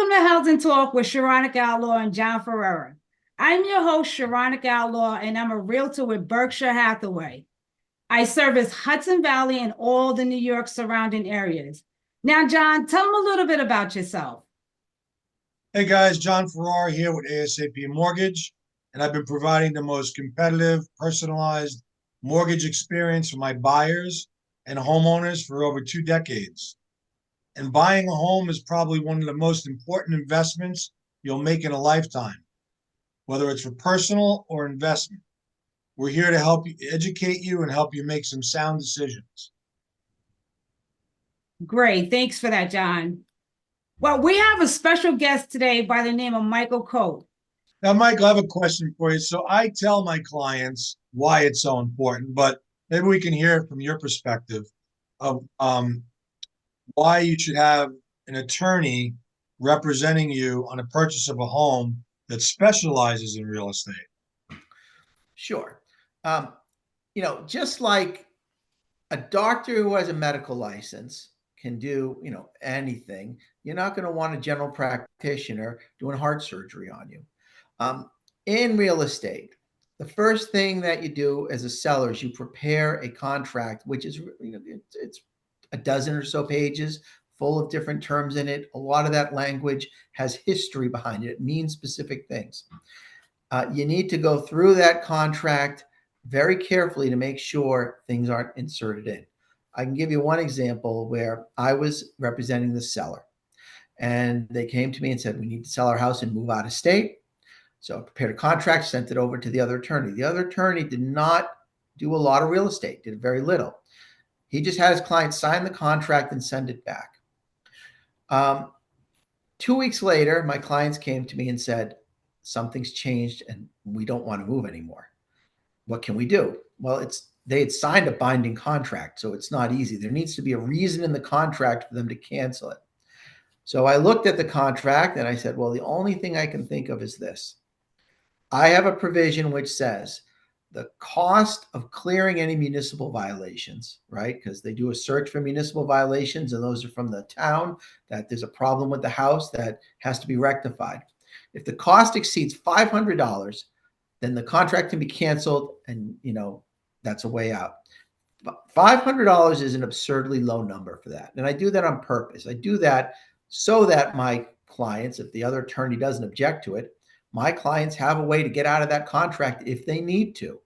Welcome to Housing Talk with Sheronica Outlaw and John Ferrera. I'm your host, Sheronica Outlaw, and I'm a realtor with Berkshire Hathaway. I service Hudson Valley and all the New York surrounding areas. Now, John, tell them a little bit about yourself. Hey guys, John Ferrara here with ASAP Mortgage, and I've been providing the most competitive, personalized mortgage experience for my buyers and homeowners for over 2 decades. And buying a home is probably one of the most important investments you'll make in a lifetime, whether it's for personal or investment. We're here to help you educate you and help you make some sound decisions. Great. Thanks for that, John. Well, we have a special guest today by the name of Michael Cote. Now, Michael, I have a question for you. So I tell my clients why it's so important, but maybe we can hear it from your perspective of why you should have an attorney representing you on a purchase of a home that specializes in real estate. Sure. Um, just like a doctor who has a medical license can do, anything, you're not going to want a general practitioner doing heart surgery on you. In real estate, the first thing that you do as a seller is you prepare a contract, which is, it's a dozen or so pages full of different terms in it. A lot of that language has history behind it. It means specific things. You need to go through that contract very carefully to make sure things aren't inserted in. I can give you one example where I was representing the seller and they came to me and said, we need to sell our house and move out of state. So I prepared a contract, sent it over to the other attorney. The other attorney did not do a lot of real estate, did very little. He just had his client sign the contract and send it back. 2 weeks later, my clients came to me and said, something's changed and we don't want to move anymore. What can we do? Well, they had signed a binding contract, so it's not easy. There needs to be a reason in the contract for them to cancel it. So I looked at the contract and I said, well, the only thing I can think of is this. I have a provision which says the cost of clearing any municipal violations, right? Because they do a search for municipal violations, and those are from the town, that there's a problem with the house that has to be rectified. If the cost exceeds $500, then the contract can be canceled, and that's a way out. $500 is an absurdly low number for that. And I do that on purpose. I do that so that my clients, if the other attorney doesn't object to it, my clients have a way to get out of that contract if they need to.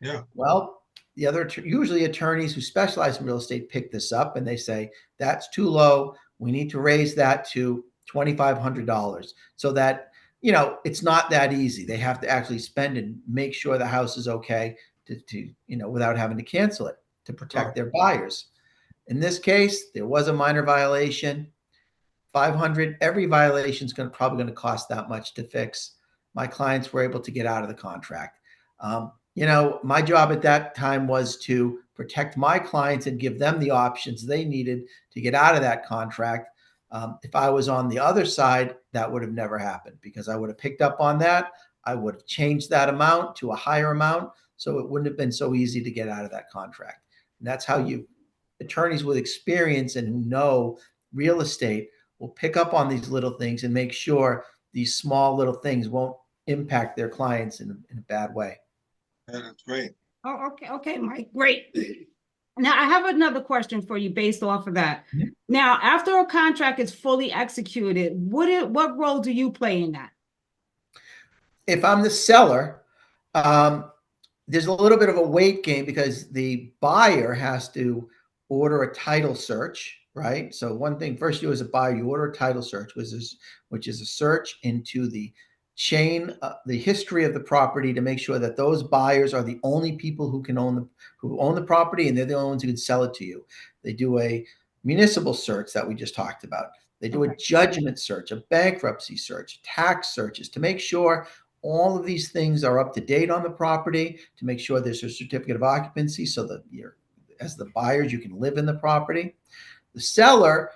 Yeah. Well, usually attorneys who specialize in real estate pick this up and they say, that's too low. We need to raise that to $2,500 so that, it's not that easy. They have to actually spend and make sure the house is okay to without having to cancel it to protect their buyers. In this case, there was a minor violation. 500, every violation is probably going to cost that much to fix. My clients were able to get out of the contract. My job at that time was to protect my clients and give them the options they needed to get out of that contract. If I was on the other side, that would have never happened because I would have picked up on that. I would have changed that amount to a higher amount. So it wouldn't have been so easy to get out of that contract. And that's how attorneys with experience and who know real estate will pick up on these little things and make sure these small little things won't impact their clients in a bad way. Yeah, that's great. Oh, okay, Mike, great. Now, I have another question for you based off of that. Yeah. Now, after a contract is fully executed, what role do you play in that? If I'm the seller, there's a little bit of a wait game because the buyer has to order a title search, right? So one thing first you do as a buyer, you order a title search, which is a search into the chain, the history of the property to make sure that those buyers are the only people who own the property and they're the only ones who can sell it to you. They do a municipal search that we just talked about. They do a judgment search, a bankruptcy search, tax searches to make sure all of these things are up to date on the property, to make sure there's a certificate of occupancy so that as the buyers, you can live in the property. The seller,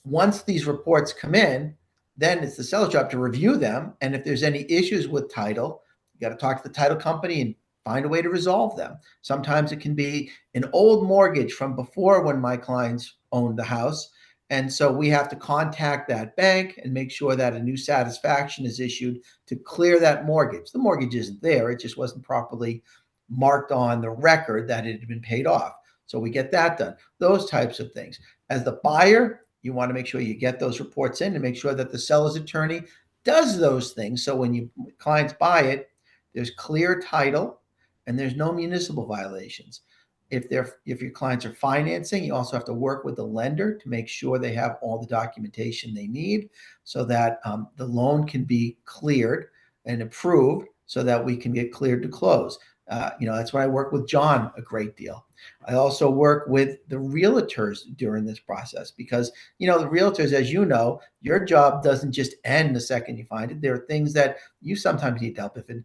once these reports come in, then it's the seller's job to review them. And if there's any issues with title, you got to talk to the title company and find a way to resolve them. Sometimes it can be an old mortgage from before when my clients owned the house, And so we have to contact that bank and make sure that a new satisfaction is issued to clear that mortgage. The mortgage isn't there, it just wasn't properly marked on the record that it had been paid off. So we get that done, those types of things. As the buyer, you want to make sure you get those reports in and make sure that the seller's attorney does those things. So when you clients buy it, there's clear title and there's no municipal violations. If your clients are financing, you also have to work with the lender to make sure they have all the documentation they need so that the loan can be cleared and approved so that we can get cleared to close. That's why I work with John a great deal. I also work with the realtors during this process because, the realtors, as you know, your job doesn't just end the second you find it. There are things that you sometimes need help if an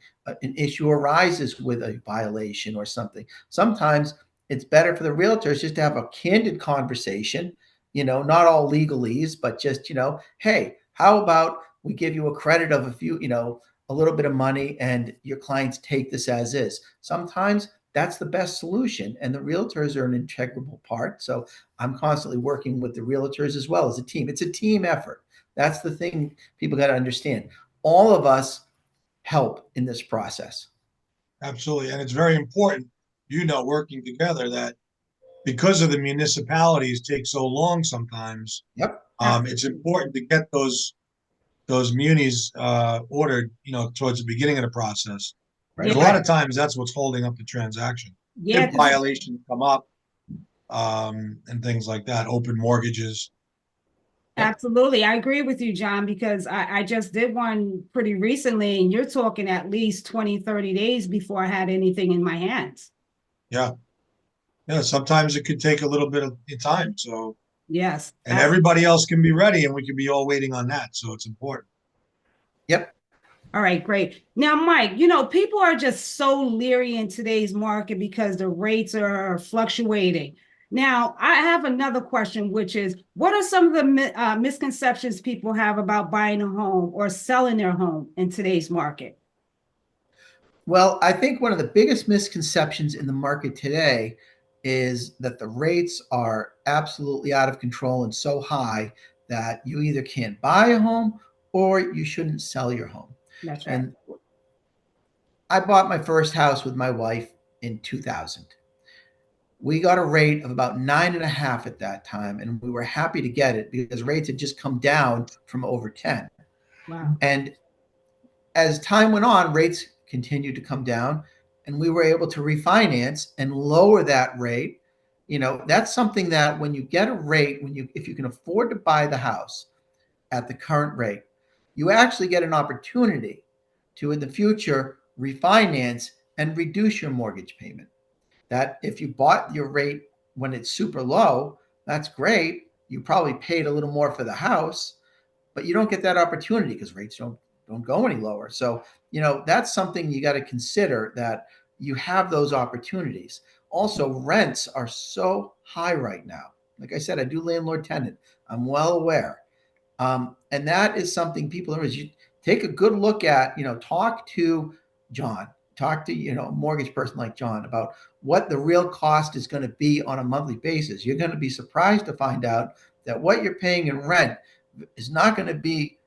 issue arises with a violation or something. Sometimes it's better for the realtors just to have a candid conversation, not all legalese, but just, hey, how about we give you a credit of a little bit of money and your clients take this as is. Sometimes that's the best solution. And the realtors are an integral part. So I'm constantly working with the realtors as well as a team. It's a team effort. That's the thing people got to understand. All of us help in this process. Absolutely. And it's very important, working together that because of the municipalities take so long sometimes, Yep. it's important to get those munis ordered, towards the beginning of the process. Right. Because a lot of times that's what's holding up the transaction. Yeah, If violations come up, and things like that, open mortgages. Yep. absolutely. I agree with you, John, because I just did one pretty recently, and you're talking at least 20, 30 days before I had anything in my hands. Yeah. Yeah. Sometimes it could take a little bit of time. So, Yes. and everybody else can be ready and we can be all waiting on that. So it's important. Yep. All right, great. Now, Mike, people are just so leery in today's market because the rates are fluctuating. Now, I have another question, which is, what are some of the misconceptions people have about buying a home or selling their home in today's market? Well, I think one of the biggest misconceptions in the market today is that the rates are absolutely out of control and so high that you either can't buy a home or you shouldn't sell your home. That's right. And I bought my first house with my wife in 2000. We got a rate of about 9.5 at that time, and we were happy to get it because rates had just come down from over 10. Wow. And as time went on, rates continued to come down, and we were able to refinance and lower that rate. That's something that when you get a rate, if you can afford to buy the house at the current rate, you actually get an opportunity to in the future refinance and reduce your mortgage payment. That if you bought your rate when it's super low, that's great. You probably paid a little more for the house, but you don't get that opportunity because rates don't go any lower. So, that's something you got to consider that you have those opportunities. Also, rents are so high right now. Like I said, I do landlord tenant. I'm well aware. And that is something people are, is you take a good look at, talk to John, talk to, a mortgage person like John about what the real cost is going to be on a monthly basis. You're going to be surprised to find out that what you're paying in rent is not going to be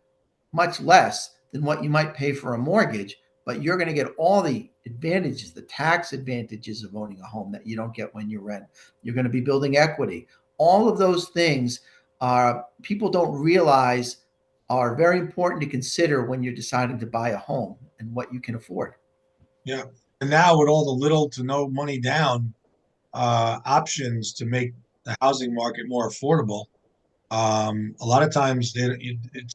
much less than what you might pay for a mortgage, but you're going to get all the advantages, the tax advantages of owning a home that you don't get when you rent. You're going to be building equity. All of those things are people don't realize are very important to consider when you're deciding to buy a home and what you can afford. Yeah. And now with all the little to no money down options to make the housing market more affordable, a lot of times it's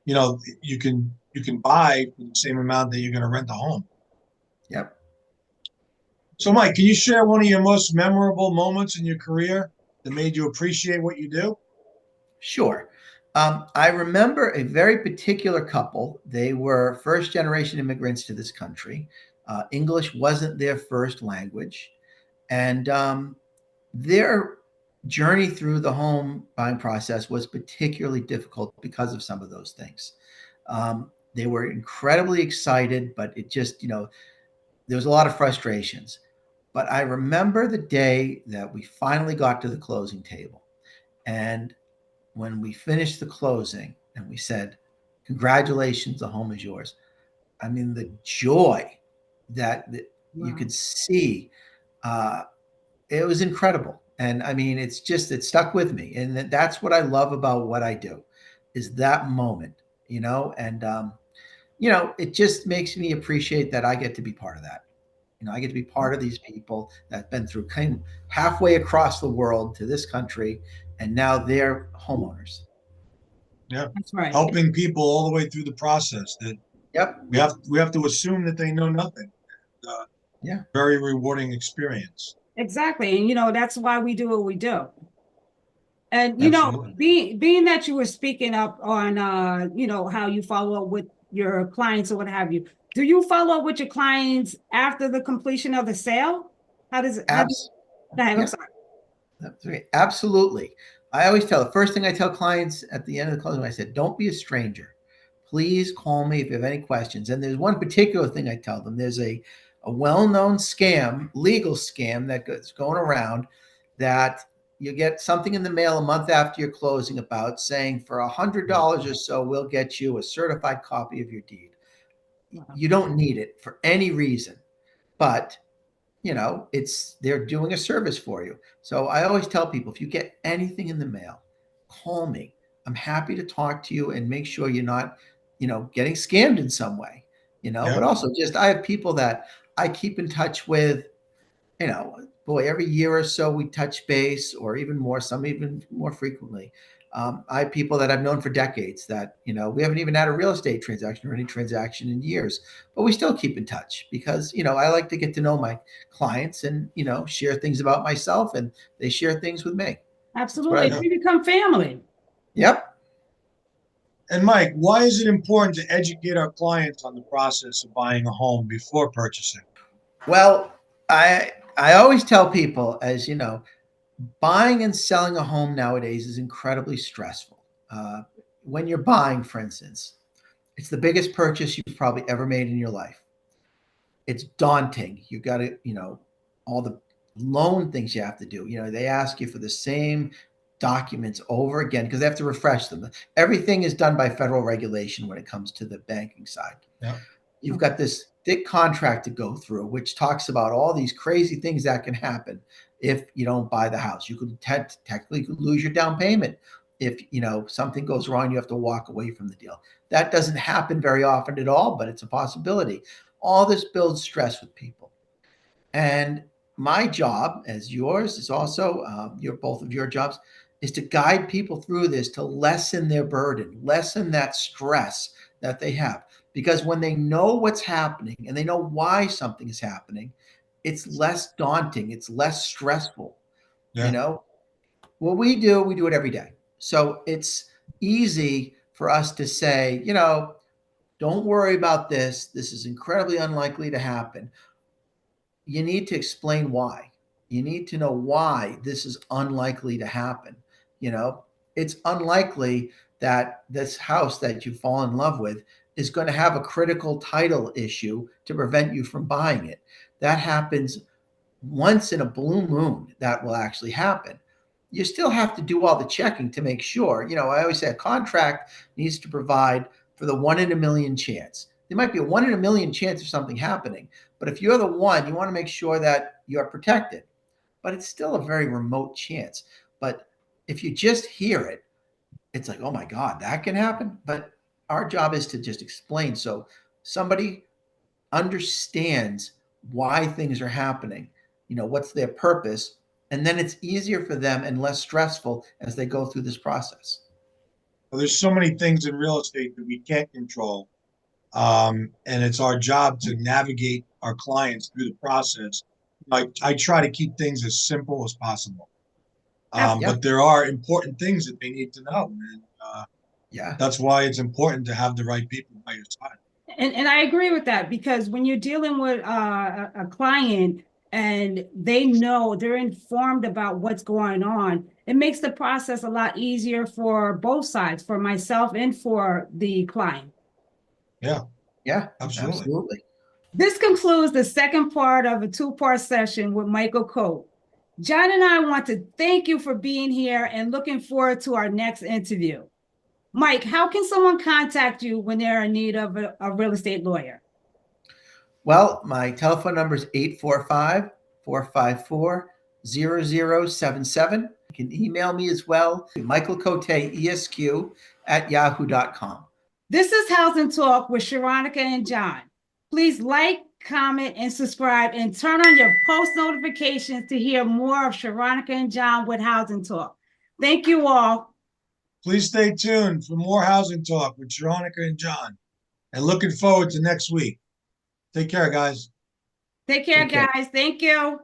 you can buy for the same amount that you're going to rent a home. Yep. So, Mike, can you share one of your most memorable moments in your career that made you appreciate what you do? Sure. I remember a very particular couple. They were first generation immigrants to this country. English wasn't their first language. And their journey through the home buying process was particularly difficult because of some of those things. They were incredibly excited, but it just, there was a lot of frustrations. But I remember the day that we finally got to the closing table. And when we finished the closing and we said, "Congratulations, the home is yours." I mean, the joy that you Wow. could see, uh, it was incredible. And I mean, it stuck with me. And that's what I love about what I do is that moment, and, it just makes me appreciate that I get to be part of that. I get to be part of these people that have been through came halfway across the world to this country, and now they're homeowners. Yeah. That's right. Helping people all the way through the process. That Yep. we have to assume that they know nothing. Uh, Yeah. Very rewarding experience. Exactly. And that's why we do what we do. And Absolutely. being that you were speaking up on how you follow up with your clients or what have you, do you follow up with your clients after the completion of the sale? Abs- Go ahead, I'm yeah. sorry. That's right. Absolutely. I always tell the first thing I tell clients at the end of the closing, I said, don't be a stranger. Please call me if you have any questions. And there's one particular thing I tell them. There's a well-known scam, legal scam that's going around that you get something in the mail a month after your closing about saying for $100 or so, we'll get you a certified copy of your deed. Wow. You don't need it for any reason, but it's they're doing a service for you. So I always tell people if you get anything in the mail, call me. I'm happy to talk to you and make sure you're not, getting scammed in some way, Yeah. but also just I have people that I keep in touch with, boy, every year or so we touch base or even more, some even more frequently. I have people that I've known for decades that, we haven't even had a real estate transaction or any transaction in years, but we still keep in touch because, I like to get to know my clients and, share things about myself and they share things with me. That's what I Absolutely. do. We become family. Yep. And Mike, why is it important to educate our clients on the process of buying a home before purchasing? Well, I always tell people, as you know, buying and selling a home nowadays is incredibly stressful. Uh, when you're buying, for instance, it's the biggest purchase you've probably ever made in your life. It's daunting. You got to, all the loan things you have to do. They ask you for the same documents over again because they have to refresh them. Everything is done by federal regulation when it comes to the banking side. Yeah. You've got this thick contract to go through, which talks about all these crazy things that can happen if you don't buy the house. You could technically lose your down payment if something goes wrong. You have to walk away from the deal. That doesn't happen very often at all, but it's a possibility. All this builds stress with people, and my job, as yours, is also your both of your jobs, is to guide people through this to lessen their burden, lessen that stress that they have. Because when they know what's happening and they know why something is happening, it's less daunting, it's less stressful. You Yeah. know, what we do it every day. So it's easy for us to say, don't worry about this. This is incredibly unlikely to happen. You need to explain why. You need to know why this is unlikely to happen. You know, it's unlikely that this house that you fall in love with is going to have a critical title issue to prevent you from buying it. That happens once in a blue moon. That will actually happen. You still have to do all the checking to make sure. I always say a contract needs to provide for the 1 in a million chance. There might be a 1 in a million chance of something happening, but if you're the one, you want to make sure that you're protected. But it's still a very remote chance. But if you just hear it, it's like, oh my God, that can happen. But our job is to just explain so somebody understands why things are happening, what's their purpose, and then it's easier for them and less stressful as they go through this process. Well, there's so many things in real estate that we can't control. And it's our job to navigate our clients through the process. I try to keep things as simple as possible. Yeah, But there are important things that they need to know. And yeah, that's why it's important to have the right people by your side. And I agree with that because when you're dealing with a client and they know they're informed about what's going on, it makes the process a lot easier for both sides, for myself and for the client. Yeah, yeah, absolutely. absolutely. This concludes the second part of a two-part session with Michael Cote. John and I want to thank you for being here and looking forward to our next interview. Mike, how can someone contact you when they're in need of a real estate lawyer? Well, my telephone number is 845-454-0077. You can email me as well, Michael Cote, ESQ at yahoo.com. This is Housing Talk with Sheronica and John. Please like, comment, and subscribe, and turn on your post notifications to hear more of Sheronica and John with Housing Talk. Thank you all. Please stay tuned for more Housing Talk with Sheronica and John. And looking forward to next week. Take care, guys. Take care, Take care. guys. Thank you.